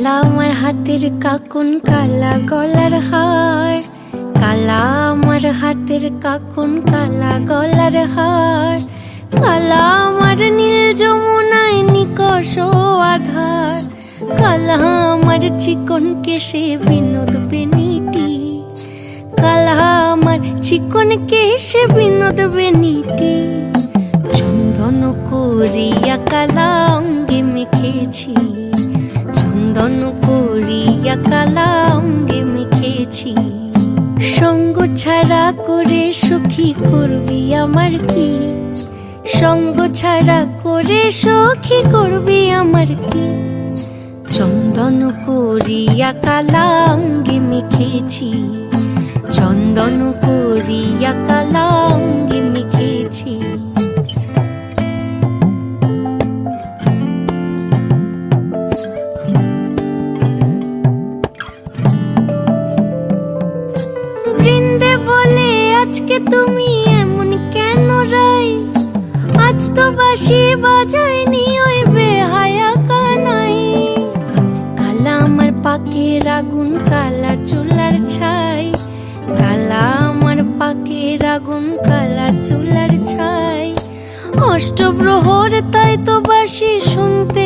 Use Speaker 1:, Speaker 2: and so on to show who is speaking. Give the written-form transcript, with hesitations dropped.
Speaker 1: কালা আমার হাতের কাকুন কালা গলার হার, কালা আমার হাতের কাকুন কালা গলার হার, কালা আমার নীল যমুনায় নিকষ আধার, কালা আমার চিকন কেশে বিনোদ বেনিটি, কালা আমার চিকন কেশে বিনোদ বেনিটি। চন্দন করিয়া কালা অঙ্গে মেখেছি, চন্দন করিয়া কালা অঙ্গে মেখেছি। সঙ্গ ছাড়া করে সুখী করবি আমার কি, সঙ্গ ছাড়া করে সুখী করবি আমার কি। চন্দন করিয়া কালা অঙ্গে মেখেছি, চন্দন করিয়া কালা অঙ্গে মেখেছি। বৃন্দে বলে আজকে তুমি এমন কেন রাই, আজ তো বাঁশি বাজায়নি ওই বেহায়া কানাই। কালা আমার পাকের আগুন কালা চুলার ছাই, কালা আমার পাকের আগুন কালা চুলার ছাই। অষ্টপ্রহর তাই তো বাঁশি শুনতে